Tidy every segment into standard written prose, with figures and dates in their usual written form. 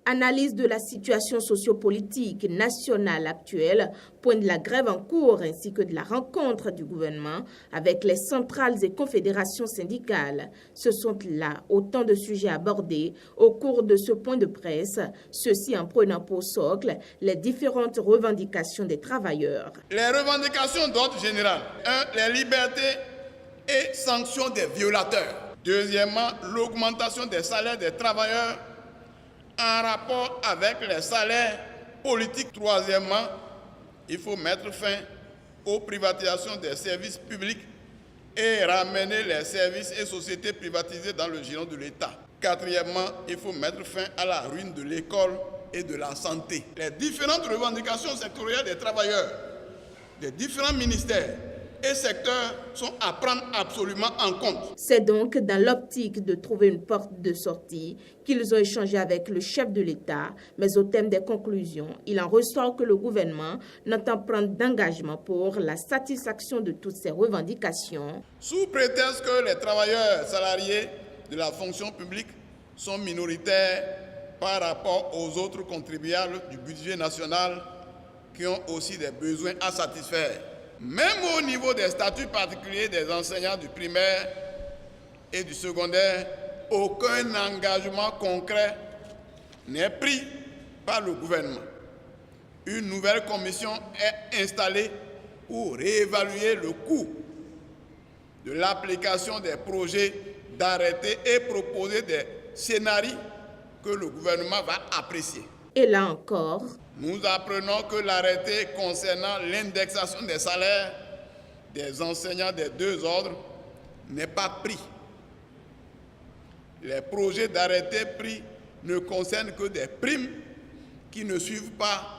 Analyse de la situation sociopolitique nationale actuelle, point de la grève en cours ainsi que de la rencontre du gouvernement avec les centrales et confédérations syndicales. Ce sont là autant de sujets abordés au cours de ce point de presse, ceci en prenant pour socle les différentes revendications des travailleurs. Les revendications d'ordre général. 1. Les libertés et sanctions des violateurs. Deuxièmement, l'augmentation des salaires des travailleurs en rapport avec les salaires politiques. Troisièmement, il faut mettre fin aux privatisations des services publics et ramener les services et sociétés privatisées dans le giron de l'État. Quatrièmement, il faut mettre fin à la ruine de l'école et de la santé. Les différentes revendications sectorielles des travailleurs, des différents ministères et secteurs sont à prendre absolument en compte. C'est donc dans l'optique de trouver une porte de sortie qu'ils ont échangé avec le chef de l'État, mais au thème des conclusions, il en ressort que le gouvernement n'entend prendre d'engagement pour la satisfaction de toutes ces revendications. Sous prétexte que les travailleurs salariés de la fonction publique sont minoritaires par rapport aux autres contribuables du budget national qui ont aussi des besoins à satisfaire. Même au niveau des statuts particuliers des enseignants du primaire et du secondaire, aucun engagement concret n'est pris par le gouvernement. Une nouvelle commission est installée pour réévaluer le coût de l'application des projets d'arrêté et proposer des scénarios que le gouvernement va apprécier. Et là encore, nous apprenons que l'arrêté concernant l'indexation des salaires des enseignants des deux ordres n'est pas pris. Les projets d'arrêté pris ne concernent que des primes qui ne suivent pas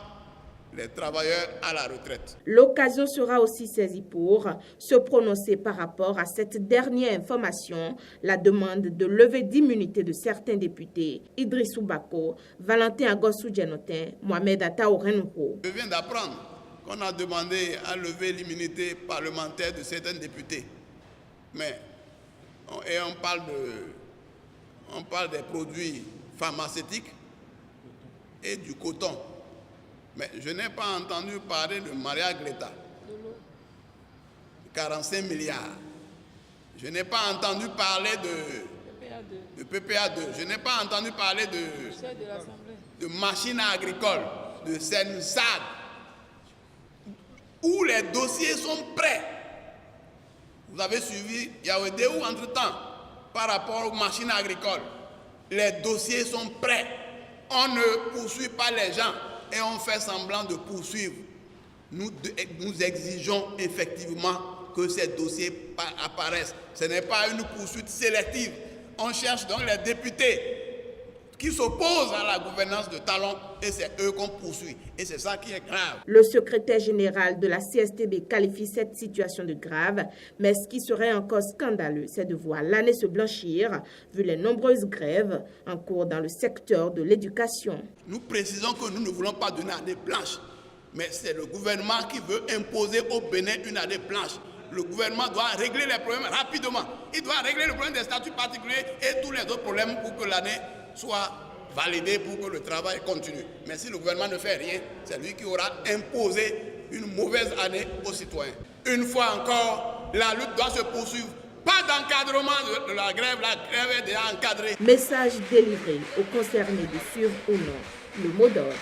les travailleurs à la retraite. L'occasion sera aussi saisie pour se prononcer par rapport à cette dernière information, la demande de levée d'immunité de certains députés, Idrissou Bako, Valentin Agossou-Djenotin, Mohamed Ataourenho. Je viens d'apprendre qu'on a demandé à lever l'immunité parlementaire de certains députés. Mais on parle des produits pharmaceutiques et du coton. Mais je n'ai pas entendu parler de Maria Greta, 45 milliards. Je n'ai pas entendu parler de PPA2. Je n'ai pas entendu parler de machines agricoles, de Sensad, où les dossiers sont prêts. Vous avez suivi Yaoundé ou entre-temps par rapport aux machines agricoles. Les dossiers sont prêts. On ne poursuit pas les gens. Et on fait semblant de poursuivre. Nous exigeons effectivement que ces dossiers apparaissent. Ce n'est pas une poursuite sélective. On cherche donc les députés qui s'opposent à la gouvernance de Talon et c'est eux qu'on poursuit. Et c'est ça qui est grave. Le secrétaire général de la CSTB qualifie cette situation de grave, mais ce qui serait encore scandaleux, c'est de voir l'année se blanchir, vu les nombreuses grèves en cours dans le secteur de l'éducation. Nous précisons que nous ne voulons pas donner année blanche, mais c'est le gouvernement qui veut imposer au Bénin une année blanche. Le gouvernement doit régler les problèmes rapidement. Il doit régler le problème des statuts particuliers et tous les autres problèmes pour que l'année soit validée, pour que le travail continue. Mais si le gouvernement ne fait rien, c'est lui qui aura imposé une mauvaise année aux citoyens. Une fois encore, la lutte doit se poursuivre. Pas d'encadrement de la grève est déjà encadrée. Message délivré aux concernés de suivre ou non le mot d'ordre.